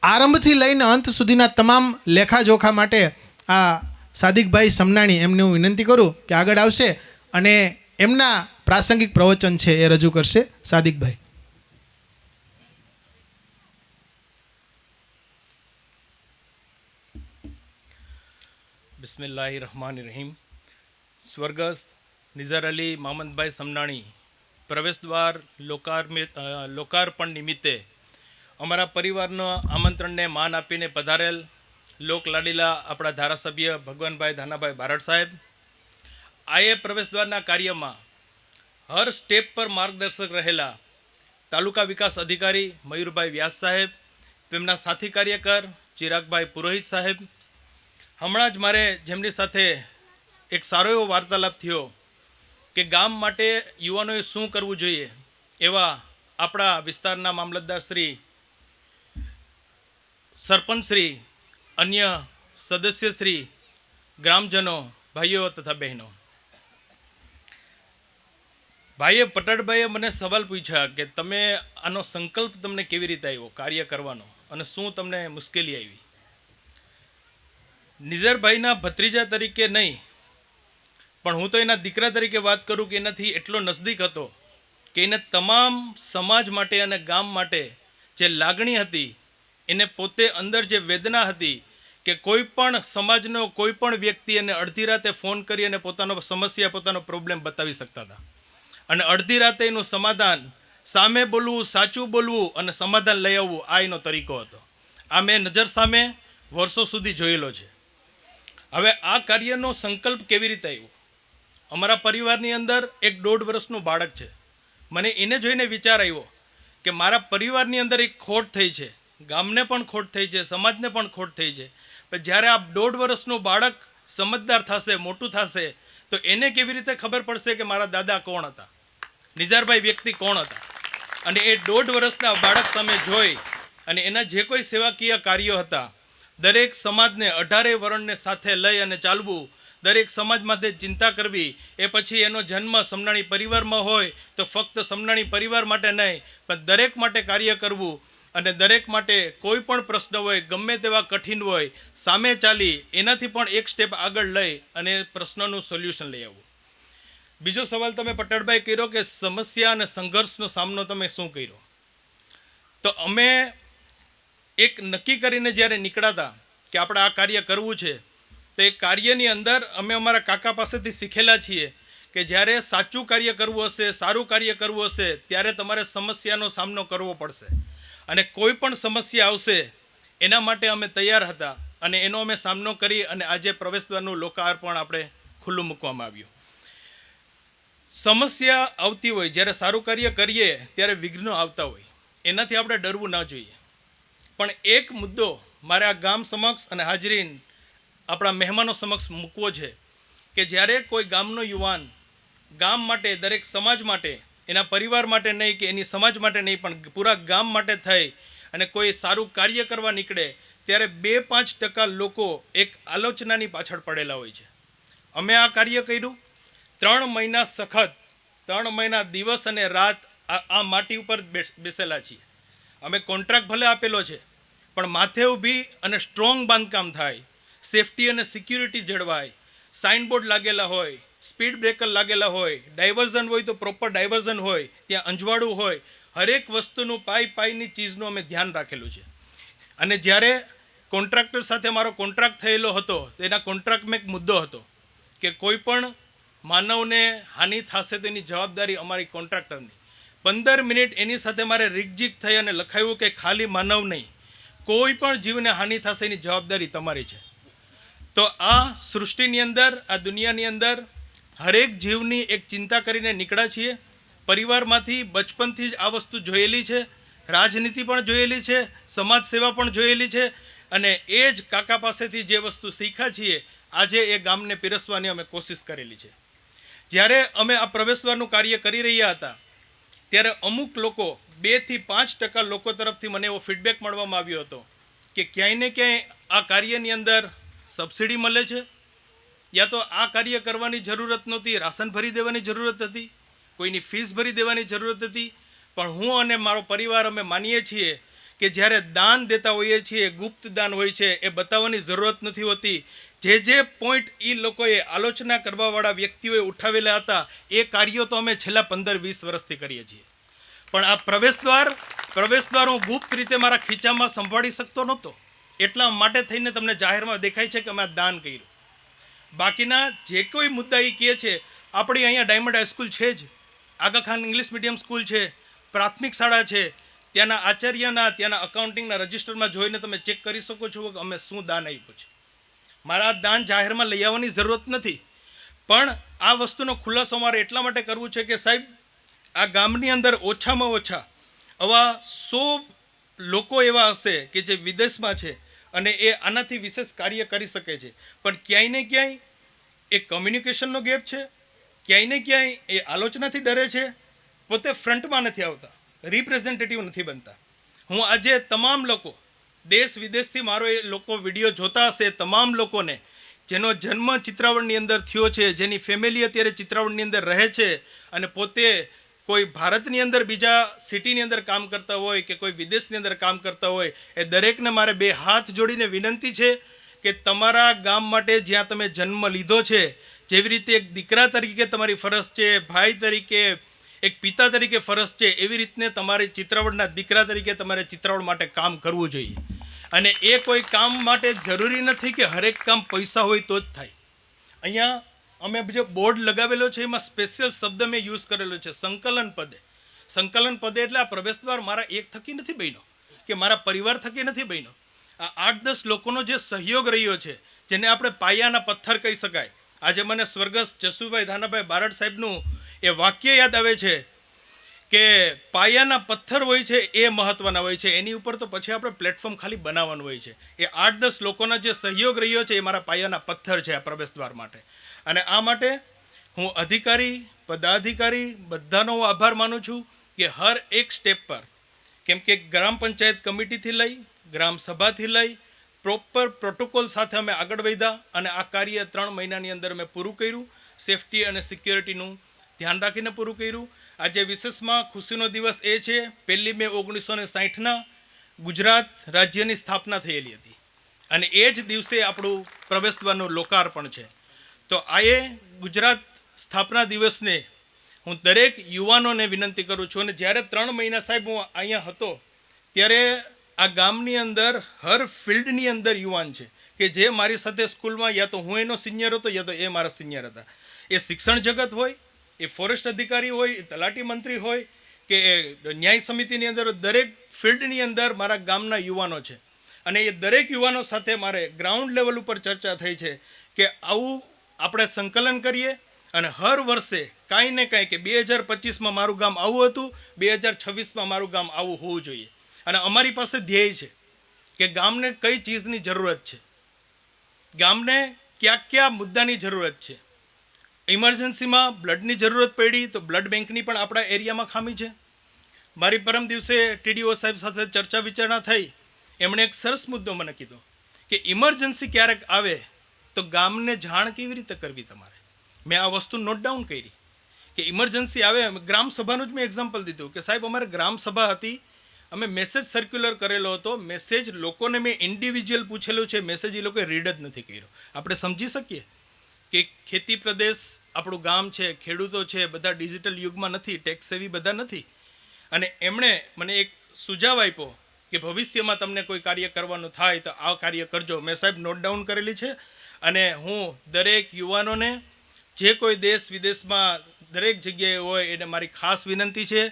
આરંભથી લઈને અંત સુધીના તમામ લેખાજોખા માટે આ સાદિકભાઈ સમનાણી એમને હું વિનંતી કરું કે આગળ આવશે અને એમના પ્રાસંગિક પ્રવચન છે એ રજૂ કરશે. સાદિકભાઈ. બિસ્મિલ્લાહિર્રહમાનિર્રહીમ. સ્વર્ગસ્થ નિઝાર અલી મામદભાઈ સમનાણી પ્રવેશદ્વાર લોકાર્પણ નિમિત્તે અમારા પરિવારના આમંત્રણને માન આપીને પધારેલ લોકલાડીલા આપણા ધારાસભ્ય ભગવાનભાઈ ધાનાભાઈ બારડ સાહેબ, આએ પ્રવેશદ્વારના કાર્યમાં હર સ્ટેપ પર માર્ગદર્શક રહેલા તાલુકા વિકાસ અધિકારી મયુરભાઈ વ્યાસ સાહેબ, તેમના સાથી કાર્યકર ચિરાગભાઈ પુરોહિત સાહેબ, હમણાં જ મારે જેમની સાથે એક સારો એવો વાર્તાલાપ થયો કે ગામ માટે યુવાનોએ શું કરવું જોઈએ, એવા આપણા વિસ્તારના મામલતદાર શ્રી, સરપંચ શ્રી, અન્ય સદસ્ય શ્રી, ગ્રામજનો, ભાઈઓ તથા બહેનો, ભાઈએ પટણભાઈએ મને સવાલ પૂછ્યા કે તમે આનો સંકલ્પ તમને કેવી રીતે આવ્યો કાર્ય કરવાનો અને શું તમને મુશ્કેલી આવી. નિઝારભાઈના ભત્રીજા તરીકે નહીં, પણ હું તો એના દીકરા તરીકે વાત કરું કે એનાથી એટલો નજદીક હતો કે એને તમામ સમાજ માટે અને ગામ માટે જે લાગણી હતી, એને પોતે અંદર જે વેદના હતી કે કોઈ પણ સમાજનો કોઈ પણ વ્યક્તિ એને અડધી રાતે ફોન કરી અને પોતાનો સમસ્યા, પોતાનો પ્રોબ્લેમ બતાવી શકતા હતા અને અડધી રાતે એનું સમાધાન સામે બોલવું, સાચું બોલવું અને સમાધાન લઈ આવવું, આ એનો તરીકો હતો. આ મેં નજર સામે વર્ષો સુધી જોયેલો છે. હવે આ કાર્યનો સંકલ્પ કેવી રીતે આવ્યો? અમારા પરિવારની અંદર એક 1.5 વર્ષનું બાળક છે. મને એને જોઈને વિચાર આવ્યો કે મારા પરિવારની અંદર એક ખોટ થઈ છે, ગામને પણ ખોટ થઈ છે, સમાજને પણ ખોટ થઈ છે. પણ જ્યારે આ 1.5 વર્ષનું બાળક સમજદાર થશે, મોટું થશે, તો એને કેવી રીતે ખબર પડશે કે મારા દાદા કોણ હતા, નિઝારભાઈ વ્યક્તિ કોણ હતા. અને એ 1.5 વર્ષના બાળક સામે જોઈ અને એના જે કોઈ સેવાકીય કાર્યો હતા, દરેક સમાજને 18 વર્ણને સાથે લઈ અને ચાલવું, દરેક સમાજ માટે ચિંતા કરવી, એ પછી એનો જન્મ સમનાણી પરિવારમાં હોય તો ફક્ત સમનાણી પરિવાર માટે નહીં, પણ દરેક માટે કાર્ય કરવું અને દરેક માટે કોઈ પણ પ્રશ્ન હોય, ગમે તેવા કઠિન હોય, સામે ચાલી એનાથી પણ એક સ્ટેપ આગળ લઈ અને પ્રશ્નનું સોલ્યુશન લઈ આવવું. બીજો સવાલ તમે પટેલભાઈ કર્યો કે સમસ્યા અને સંઘર્ષનો સામનો તમે શું કર્યો? તો અમે એક નક્કી કરીને જ્યારે નીકળાતા કે આપણે આ કાર્ય કરવું છે, તો એ કાર્યની અંદર અમે અમારા કાકા પાસેથી શીખેલા છીએ કે જ્યારે સાચું કાર્ય કરવું હશે, સારું કાર્ય કરવું હશે, ત્યારે તમારે સમસ્યાનો સામનો કરવો પડશે અને કોઈ પણ સમસ્યા આવશે એના માટે અમે તૈયાર હતા અને એનો અમે સામનો કરી અને આજે પ્રવેશદ્વારનું લોકાર્પણ આપણે ખુલ્લું મૂકવામાં આવ્યું. સમસ્યા આવતી હોય, જ્યારે સારું કાર્ય કરીએ ત્યારે વિઘ્નો આવતા હોય, એનાથી આપણે ડરવું ના જોઈએ. પણ એક મુદ્દો મારે આ ગામ સમક્ષ અને હાજરીન આપણા મહેમાનો સમક્ષ મૂકવો છે કે જ્યારે કોઈ ગામનો યુવાન ગામ માટે, દરેક સમાજ માટે, એના પરિવાર માટે નહીં કે એની સમાજ માટે નહીં, પણ પૂરા ગામ માટે થઈ અને કોઈ સારું કાર્ય કરવા નીકળે, ત્યારે 2-5% લોકો એક આલોચનાની પાછળ પડેલા હોય છે. અમે આ કાર્ય કર્યું 3 મહિના સખત, 3 મહિના દિવસ અને રાત આ માટી ઉપર બેસેલા છીએ. અમે કોન્ટ્રાક્ટ ભલે આપેલો છે, પણ માથે ઊભી અને સ્ટ્રોંગ બાંધકામ થાય, સેફટી અને સિક્યુરિટી જળવાય, સાઇનબોર્ડ લાગેલા હોય, સ્પીડ બ્રેકર લાગેલા હોય, ડાયવર્ઝન હોય તો પ્રોપર ડાયવર્ઝન હોય, ત્યાં અંજવાળું હોય, હરેક વસ્તુનું પાઈની ચીજનું અમે ધ્યાન રાખેલું છે. અને જ્યારે કોન્ટ્રાક્ટર સાથે મારો કોન્ટ્રાક્ટ થયેલો હતો, તેના કોન્ટ્રાક્ટમાં એક મુદ્દો હતો કે કોઈ પણ માનવને હાનિ થશે તો એની જવાબદારી અમારી કોન્ટ્રાક્ટરની. 15 મિનિટ એની સાથે મારે રીકજીક થઈ અને લખાયું કે ખાલી માનવ નહીં, કોઈ પણ જીવને હાનિ થશે એની જવાબદારી તમારી છે. તો આ સૃષ્ટિની અંદર, આ દુનિયાની અંદર હરેક જીવની એક ચિંતા કરીને નીકળ્યા છીએ. પરિવારમાંથી બચપનથી જ આ વસ્તુ જોયેલી છે, રાજનીતિ પણ જોયેલી છે, સમાજ સેવા પણ જોયેલી છે અને એ જ કાકા પાસેથી જે વસ્તુ શીખ્યા છીએ આજે એ ગામને પીરસવાની અમે કોશિશ કરેલી છે. જ્યારે અમે આ પ્રવેશદ્વારનું કાર્ય કરી રહ્યા હતા ત્યારે અમુક લોકો, 2-5% લોકો તરફથી મને એવો ફીડબેક મળવામાં આવ્યો હતો કે ક્યાંય ને ક્યાંય આ કાર્યની અંદર સબસિડી મળે છે, યા તો આ કાર્ય કરવાની જરૂરત નહોતી, રાશન ભરી દેવાની જરૂરત હતી, કોઈની ફીસ ભરી દેવાની જરૂરત હતી. પણ હું અને મારો પરિવાર અમે માનીએ છીએ કે જ્યારે દાન દેતા હોઈએ છીએ, ગુપ્ત દાન હોય છે, એ બતાવવાની જરૂરત નથી હોતી. જે પોઈન્ટ એ લોકોએ આલોચના કરવાવાળા વ્યક્તિઓએ ઉઠાવેલા હતા એ કાર્યો તો અમે છેલ્લા 15-20 વર્ષથી કરીએ છીએ. પણ આ પ્રવેશદ્વાર હું ગુપ્ત રીતે મારા ખીચામાં સંભાળી શકતો નહોતો. એટલા માટે થઈને તમને જાહેરમાં દેખાય છે કે અમે આ દાન કર્યું. બાકીના જે કોઈ મુદ્દા એ કહે છે, આપણી અહીંયા ડાયમંડ હાઈસ્કૂલ છે જ, આગા ખાન ઇંગ્લિશ મીડિયમ સ્કૂલ છે, પ્રાથમિક શાળા છે, ત્યાંના આચાર્યના ત્યાંના અકાઉન્ટિંગના રજિસ્ટરમાં જોઈને તમે ચેક કરી શકો છો કે અમે શું દાન આપ્યું છે. મારા આ દાન જાહેરમાં લઈ આવવાની જરૂરત નથી. પણ આ વસ્તુનો ખુલાસો મારે એટલા માટે કરવું છે કે સાહેબ, આ ગામની અંદર ઓછામાં ઓછા આવા 100 લોકો એવા હશે કે જે વિદેશમાં છે અને એ આનાથી વિશેષ કાર્ય કરી શકે છે, પણ ક્યાંય ને ક્યાંય એ કમ્યુનિકેશનનો ગેપ છે, ક્યાંય ને ક્યાંય એ આલોચનાથી ડરે છે, પોતે ફ્રન્ટમાં નથી આવતા, રિપ્રેઝેન્ટેટિવ નથી બનતા. હું આજે તમામ લોકો દેશ વિદેશથી મારો એ લોકો વિડીયો જોતા હશે, તમામ લોકોને જેનો જન્મ ચિત્રાવડની અંદર થયો છે, જેની ફેમિલી અત્યારે ચિત્રાવડની અંદર રહે છે અને પોતે કોઈ ભારતની અંદર બીજા સિટીની અંદર કામ કરતા હોય કે કોઈ વિદેશની અંદર કામ કરતા હોય, એ દરેકને મારે 2 હાથ જોડીને વિનંતી છે કે તમારા ગામ માટે જ્યાં તમે જન્મ લીધો છે, જેવી રીતે એક દીકરા તરીકે તમારી ફરજ છે, ભાઈ તરીકે, એક પિતા તરીકે ફરજ છે, એવી રીતને તમારે ચિત્રાવડના દીકરા તરીકે તમારે ચિત્રાવડ માટે કામ કરવું જોઈએ. અને એ કોઈ કામ માટે જરૂરી નથી કે હરેક કામ પૈસા હોય તો જ થાય. અહીંયા અમે જે બોર્ડ લગાવેલો છે એમાં સ્પેશિયલ શબ્દ મેં યુઝ કરેલો છે, સંકલન પદે. સંકલન પદે એટલે આ પ્રવેશદ્વાર મારા એક થકી નથી બન્યો કે મારા પરિવાર થકી નથી બન્યો. આ 8-10 લોકોનો જે સહયોગ રહ્યો છે, જેને આપણે પાયાના પથ્થર કહી શકાય. આજે મને સ્વર્ગસ્થ જસુભાઈ ધાનાભાઈ બારડ સાહેબનું એ વાક્ય યાદ આવે છે કે પાયાના પથ્થર હોય છે એ મહત્વના હોય છે, એની ઉપર તો પછી આપણે પ્લેટફોર્મ ખાલી બનાવવાનું હોય છે. એ 8-10 લોકોના જે સહયોગ રહ્યો છે એ મારા પાયાના પથ્થર છે આ પ્રવેશદ્વાર માટે. અને આ માટે હું અધિકારી, પદાધિકારી બધાનો હું આભાર માનું છું કે હર એક સ્ટેપ પર, કેમ કે ગ્રામ પંચાયત કમિટીથી લઈ, ગ્રામ સભાથી લઈ, પ્રોપર પ્રોટોકોલ સાથે અમે આગળ વધ્યા અને આ કાર્ય 3 મહિનાની અંદર મેં પૂરું કર્યું. સેફટી અને સિક્યોરિટીનું ધ્યાન રાખીને પૂરું કર્યું. આજે વિશેષમાં ખુશીનો દિવસ એ છે, 1 મે 1960ના ગુજરાત રાજ્યની સ્થાપના થયેલી હતી અને એ જ દિવસે આપણું પ્રવેશદ્વારનું લોકાર્પણ છે. તો આ એ ગુજરાત સ્થાપના દિવસને હું દરેક યુવાનોને વિનંતી કરું છું. અને જ્યારે 3 મહિના સાહેબ હું અહીંયા હતો ત્યારે આ ગામની અંદર હર ફિલ્ડની અંદર યુવાન છે કે જે મારી સાથે સ્કૂલમાં યા તો હું એનો સિનિયર હતો યા તો એ મારા સિનિયર હતા. એ શિક્ષણ જગત હોય, એ ફોરેસ્ટ અધિકારી હોય, એ તલાટી મંત્રી હોય કે ન્યાય સમિતિની અંદર, દરેક ફિલ્ડની અંદર મારા ગામના યુવાનો છે. અને એ દરેક યુવાનો સાથે મારે ગ્રાઉન્ડ લેવલ ઉપર ચર્ચા થઈ છે કે આવું આપણે સંકલન કરીએ અને હર વર્ષે કાંઈ ને કાંઈ કે 2025માં મારું ગામ આવું હતું, 2026માં મારું ગામ આવું હોવું જોઈએ. અને અમારી પાસે ધ્યેય છે કે ગામને કઈ ચીજની જરૂરત છે, ગામને કયા મુદ્દાની જરૂરત છે. ઇમરજન્સીમાં બ્લડની જરૂરત પડી તો બ્લડ બેંકની પણ આપણા એરિયામાં ખામી છે. મારી પરમ દિવસે ટીડીઓ સાહેબ સાથે ચર્ચા વિચારણા થઈ. એમણે એક સરસ મુદ્દો મને કીધો કે ઇમરજન્સી ક્યારેક આવે તો ગામને જાણ કેવી રીતે કરવી તમારે. મેં આ વસ્તુ નોટ ડાઉન કરી કે ઇમરજન્સી આવે. ગ્રામ સભાનું જ મેં એક્ઝામ્પલ દીધું કે સાહેબ અમારે ગ્રામ સભા હતી, અમે મેસેજ સર્ક્યુલર કરેલો હતો, મેસેજ લોકોને મેં ઇન્ડિવિજ્યુઅલ પૂછેલું છે, મેસેજ એ લોકોએ રીડ જ નથી કર્યો. આપણે સમજી શકીએ કે ખેતી પ્રદેશ આપણું ગામ છે, ખેડૂતો છે, બધા ડિજિટલ યુગમાં નથી, ટેક્સ સેવી બધા નથી. અને એમણે મને એક સુઝાવ આપ્યો કે ભવિષ્યમાં તમને કોઈ કાર્ય કરવાનું થાય તો આ કાર્ય કરજો. મેં સાહેબ નોટ ડાઉન કરેલી છે. અને હું દરેક યુવાનોને જે કોઈ દેશ વિદેશમાં દરેક જગ્યાએ હોય એને મારી ખાસ વિનંતી છે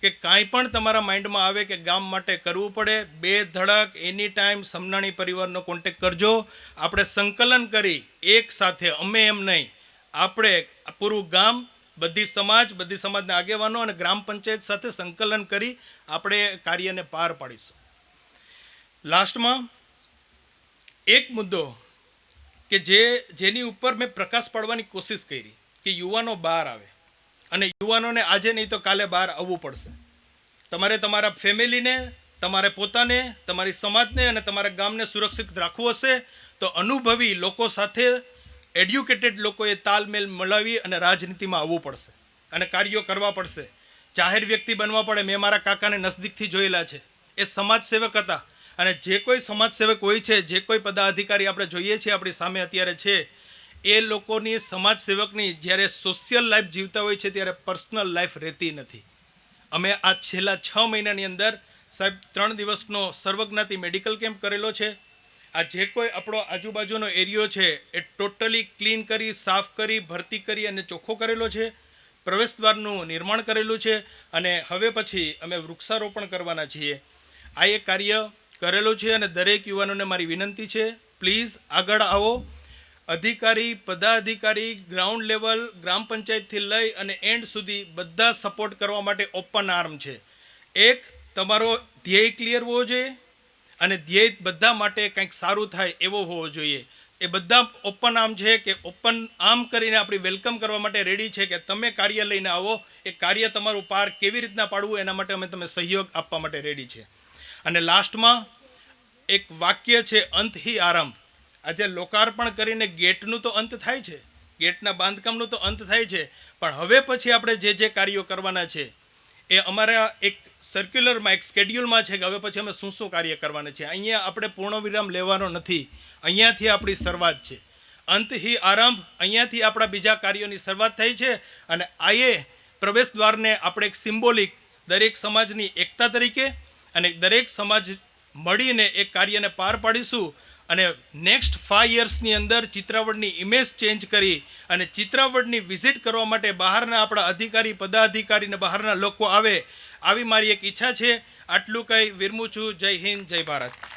કે કાંઈ પણ તમારા માઇન્ડમાં આવે કે ગામ માટે કરવું પડે, 2 ધડક એની ટાઈમ સમનાણી પરિવારનો કોન્ટેક્ટ કરજો. આપણે સંકલન કરી એક સાથે, અમે એમ નહીં, આપણે પૂરું ગામ, બધી સમાજના આગેવાનો અને ગ્રામ પંચાયત સાથે સંકલન કરી આપણે કાર્યને પાર પાડીશું. લાસ્ટમાં એક મુદ્દો કે જેની ઉપર મેં પ્રકાશ પાડવાની કોશિશ કરી કે યુવાનો બહાર આવે અને યુવાનોને આજે નહીં તો કાલે બહાર આવવું પડશે. તમારે તમારા ફેમિલીને, તમારે પોતાને, તમારી સમાજને અને તમારા ગામને સુરક્ષિત રાખવું હશે તો અનુભવી લોકો સાથે, એડ્યુકેટેડ લોકોએ તાલમેલ મળાવી અને રાજનીતિમાં આવવું પડશે અને કાર્યો કરવા પડશે. જાહેર વ્યક્તિ બનવા પડે. મેં મારા કાકાને નજદીકથી જોયેલા છે. એ સમાજસેવક હતા. અને જે કોઈ સમાજસેવક હોય છે, જે કોઈ પદાધિકારી આપણે જોઈએ છીએ આપણી સામે અત્યારે છે, એ લોકોની સમાજસેવકની જ્યારે સોશિયલ લાઈફ જીવતા હોય છે ત્યારે પર્સનલ લાઈફ રહેતી નથી. અમે આ છેલ્લા 6 મહિનાની અંદર સાહેબ 3 દિવસનો સર્વજ્ઞાતિ મેડિકલ કેમ્પ કરેલો છે. આ જે કોઈ આપણો આજુબાજુનો એરિયો છે એ ટોટલી ક્લીન કરી, સાફ કરી, ભરતી કરી અને ચોખ્ખો કરેલો છે. પ્રવેશદ્વારનું નિર્માણ કરેલું છે અને હવે પછી અમે વૃક્ષારોપણ કરવાના છીએ. આ એક કાર્ય કરેલું છે અને દરેક યુવાનોને મારી વિનંતી છે, પ્લીઝ આગળ આવો. અધિકારી, પદાધિકારી, ગ્રાઉન્ડ લેવલ, ગ્રામ પંચાયતથી લઈ અને એન્ડ સુધી બધા સપોર્ટ કરવા માટે ઓપન આર્મ છે. એક તમારો ધ્યેય ક્લિયર હોવો જોઈએ અને ધ્યેય બધા માટે કંઈક સારું થાય એવો હોવો જોઈએ. એ બધા ઓપન આર્મ છે કે ઓપન આર્મ કરીને આપણી વેલકમ કરવા માટે રેડી છે કે તમે કાર્ય લઈને આવો. એ કાર્ય તમારું પાર કેવી રીતના પાડવું એના માટે અમે તમે સહયોગ આપવા માટે રેડી છે. અને લાસ્ટમાં એક વાક્ય છે, અંત હી આરંભ. આજે લોકાર્પણ કરીને ગેટનું તો અંત થાય છે, ગેટના બાંધકામનું તો અંત થાય છે, પણ હવે પછી આપણે જે જે કાર્યો કરવાના છે એ અમારા એક સર્ક્યુલરમાં, એક સ્કેડ્યુલમાં છે કે હવે પછી અમે શું શું કાર્ય કરવાના છે. અહીંયા આપણે પૂર્ણવિરામ લેવાનો નથી, અહીંયાથી આપણી શરૂઆત છે. અંત હી આરંભ, અહીંયાથી આપણા બીજા કાર્યોની શરૂઆત થઈ છે. અને આએ પ્રવેશ દ્વારને આપણે એક સિમ્બોલિક દરેક સમાજની એકતા તરીકે અને દરેક સમાજ મળીને એક કાર્યને પાર પાડીશું. અને નેક્સ્ટ 5 યર્સની અંદર ચિત્રાવડની ઇમેજ ચેન્જ કરી અને ચિત્રાવડની વિઝિટ કરવા માટે બહારના આપણા અધિકારી, પદાધિકારી ને બહારના લોકો આવે, આવી મારી એક ઈચ્છા છે. આટલું કહી વિરમું છું. જય હિન્દ, જય ભારત.